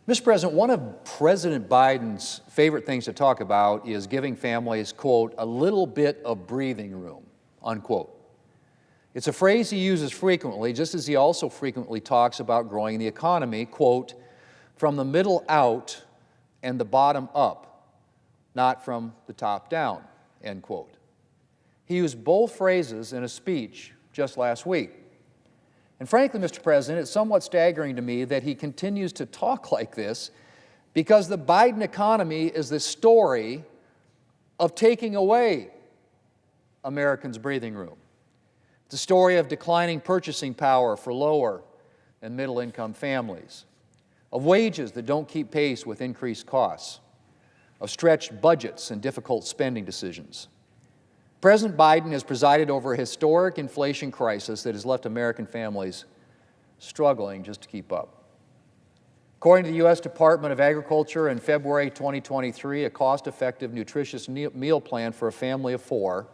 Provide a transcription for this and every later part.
Mr. President, one of President Biden's favorite things to talk about is giving families, quote, a little bit of breathing room, unquote. It's a phrase he uses frequently, just as he also frequently talks about growing the economy, quote, from the middle out and the bottom up, not from the top down, end quote. He used both phrases in a speech just last week. And frankly, Mr. President, it's somewhat staggering to me that he continues to talk like this because the Biden economy is the story of taking away Americans' breathing room. It's a story of declining purchasing power for lower and middle-income families, of wages that don't keep pace with increased costs, of stretched budgets and difficult spending decisions. President Biden has presided over a historic inflation crisis that has left American families struggling just to keep up. According to the U.S. Department of Agriculture, in February 2023, a cost-effective, nutritious meal plan for a family of four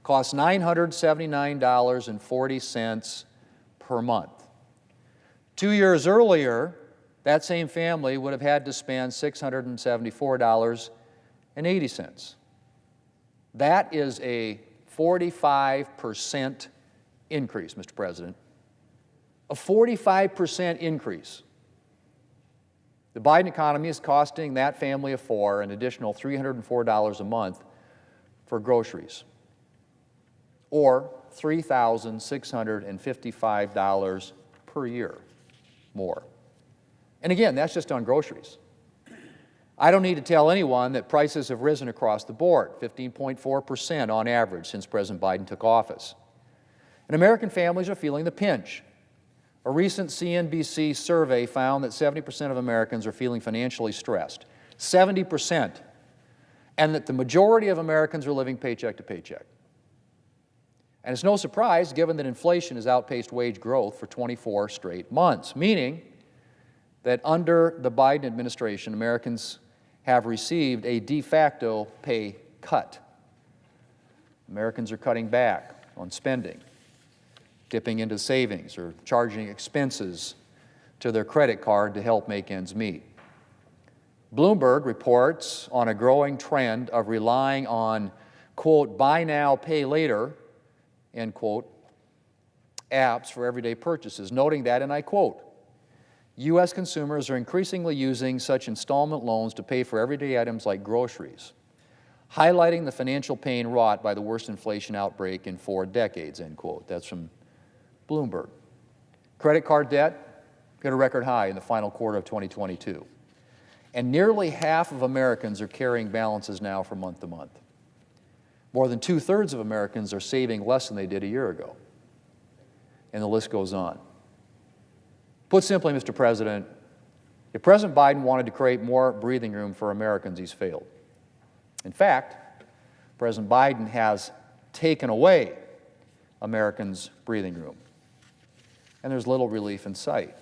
costs $979.40 per month. 2 years earlier, that same family would have had to spend $674.80. That is a 45% increase, Mr. President. A 45% increase. The Biden economy is costing that family of four an additional $304 a month for groceries, or $3,655 per year more. And again, that's just on groceries. I don't need to tell anyone that prices have risen across the board, 15.4% on average since President Biden took office. And American families are feeling the pinch. A recent CNBC survey found that 70% of Americans are feeling financially stressed, 70%, and that the majority of Americans are living paycheck to paycheck. And it's no surprise, given that inflation has outpaced wage growth for 24 straight months, meaning that under the Biden administration, Americans have received a de facto pay cut. Americans are cutting back on spending, dipping into savings, or charging expenses to their credit card to help make ends meet. Bloomberg reports on a growing trend of relying on, quote, buy now, pay later, end quote, apps for everyday purchases, noting that, and I quote, U.S. consumers are increasingly using such installment loans to pay for everyday items like groceries, highlighting the financial pain wrought by the worst inflation outbreak in 4 decades, end quote. That's from Bloomberg. Credit card debt hit a record high in the final quarter of 2022. And nearly half of Americans are carrying balances now from month to month. More than 2/3 of Americans are saving less than they did a year ago. And the list goes on. Put simply, Mr. President, if President Biden wanted to create more breathing room for Americans, he's failed. In fact, President Biden has taken away Americans' breathing room, and there's little relief in sight.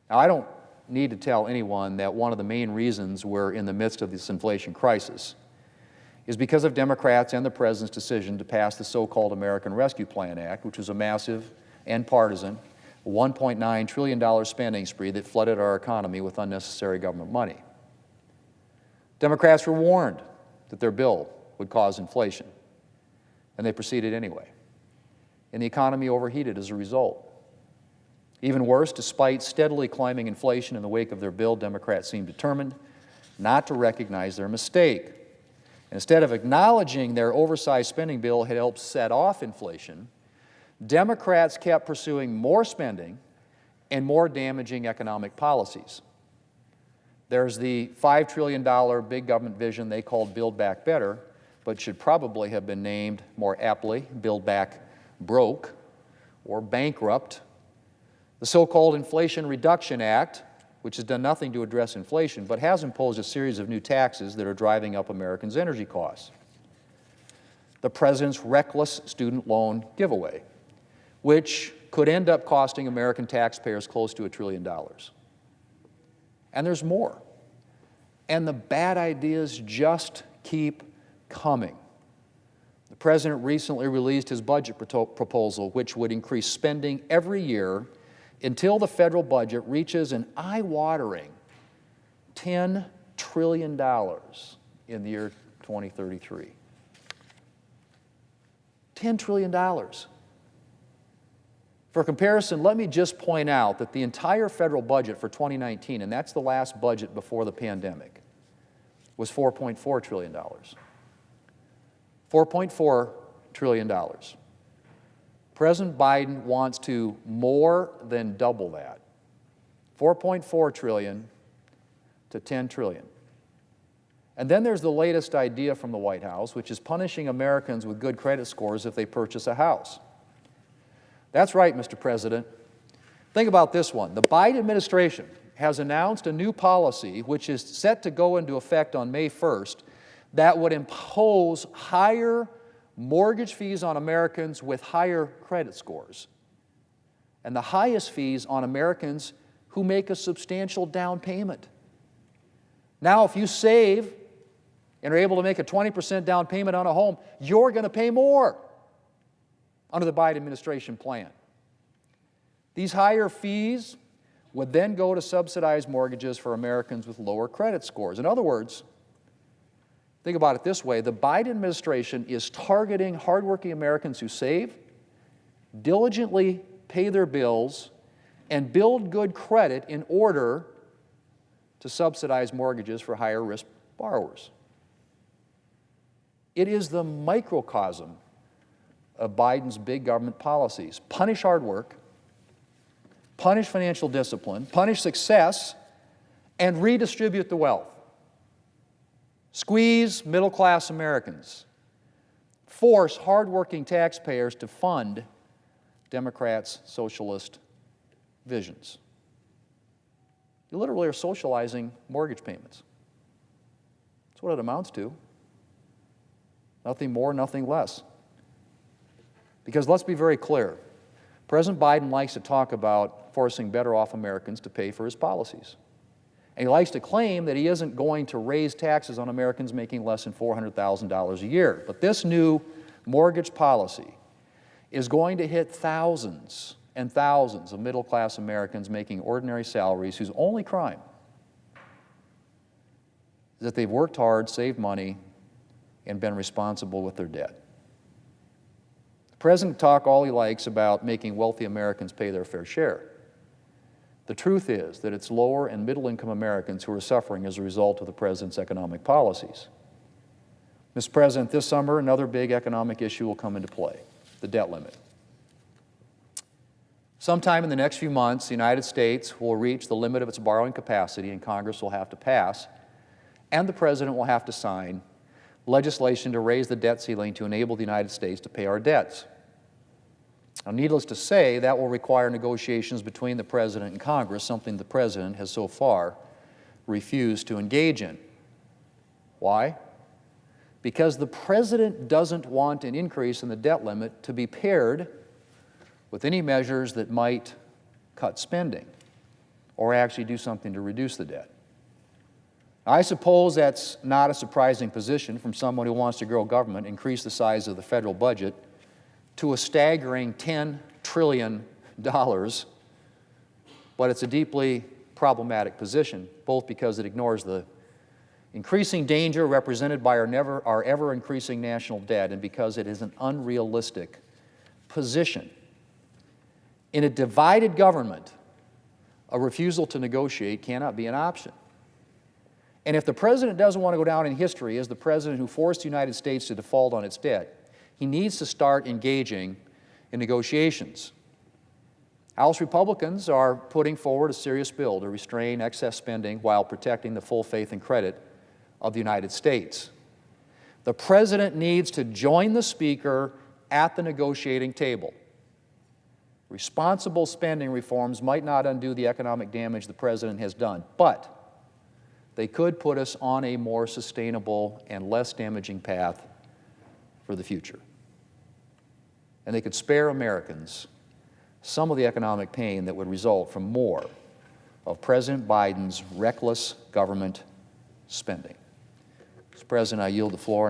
Now, I don't need to tell anyone that one of the main reasons we're in the midst of this inflation crisis is because of Democrats and the President's decision to pass the so-called American Rescue Plan Act, which was a massive and partisan $1.9 trillion spending spree that flooded our economy with unnecessary government money. Democrats were warned that their bill would cause inflation, and they proceeded anyway. And the economy overheated as a result. Even worse, despite steadily climbing inflation in the wake of their bill, Democrats seemed determined not to recognize their mistake. And instead of acknowledging their oversized spending bill had helped set off inflation, Democrats kept pursuing more spending and more damaging economic policies. There's the $5 trillion big government vision they called Build Back Better, but should probably have been named more aptly Build Back Broke or Bankrupt. The so-called Inflation Reduction Act, which has done nothing to address inflation, but has imposed a series of new taxes that are driving up Americans' energy costs. The President's reckless student loan giveaway, which could end up costing American taxpayers close to $1 trillion. And there's more. And the bad ideas just keep coming. The President recently released his budget proposal, which would increase spending every year until the federal budget reaches an eye-watering $10 trillion in the year 2033. $10 trillion. For comparison, let me just point out that the entire federal budget for 2019, and that's the last budget before the pandemic, was $4.4 trillion. $4.4 trillion. President Biden wants to more than double that. $4.4 trillion to $10 trillion. And then there's the latest idea from the White House, which is punishing Americans with good credit scores if they purchase a house. That's right, Mr. President. Think about this one. The Biden administration has announced a new policy which is set to go into effect on May 1st that would impose higher mortgage fees on Americans with higher credit scores, and the highest fees on Americans who make a substantial down payment. Now, if you save and are able to make a 20% down payment on a home, you're going to pay more under the Biden administration plan. These higher fees would then go to subsidize mortgages for Americans with lower credit scores. In other words, think about it this way: the Biden administration is targeting hardworking Americans who save, diligently pay their bills, and build good credit in order to subsidize mortgages for higher risk borrowers. It is the microcosm of Biden's big government policies. Punish hard work, punish financial discipline, punish success, and redistribute the wealth. Squeeze middle-class Americans. Force hardworking taxpayers to fund Democrats' socialist visions. You literally are socializing mortgage payments. That's what it amounts to. Nothing more, nothing less. Because let's be very clear, President Biden likes to talk about forcing better-off Americans to pay for his policies. And he likes to claim that he isn't going to raise taxes on Americans making less than $400,000 a year. But this new mortgage policy is going to hit thousands and thousands of middle-class Americans making ordinary salaries whose only crime is that they've worked hard, saved money, and been responsible with their debt. The President can talk all he likes about making wealthy Americans pay their fair share. The truth is that it's lower and middle-income Americans who are suffering as a result of the President's economic policies. Mr. President, this summer, another big economic issue will come into play: the debt limit. Sometime in the next few months, the United States will reach the limit of its borrowing capacity, and Congress will have to pass, and the President will have to sign legislation to raise the debt ceiling to enable the United States to pay our debts. Now, needless to say, that will require negotiations between the President and Congress, something the President has so far refused to engage in. Why? Because the President doesn't want an increase in the debt limit to be paired with any measures that might cut spending or actually do something to reduce the debt. I suppose that's not a surprising position from someone who wants to grow government, increase the size of the federal budget to a staggering $10 trillion, but it's a deeply problematic position, both because it ignores the increasing danger represented by our ever-increasing national debt and because it is an unrealistic position. In a divided government, a refusal to negotiate cannot be an option. And if the President doesn't want to go down in history as the President who forced the United States to default on its debt, he needs to start engaging in negotiations. House Republicans are putting forward a serious bill to restrain excess spending while protecting the full faith and credit of the United States. The President needs to join the Speaker at the negotiating table. Responsible spending reforms might not undo the economic damage the President has done, but they could put us on a more sustainable and less damaging path for the future. And they could spare Americans some of the economic pain that would result from more of President Biden's reckless government spending. Mr. President, I yield the floor.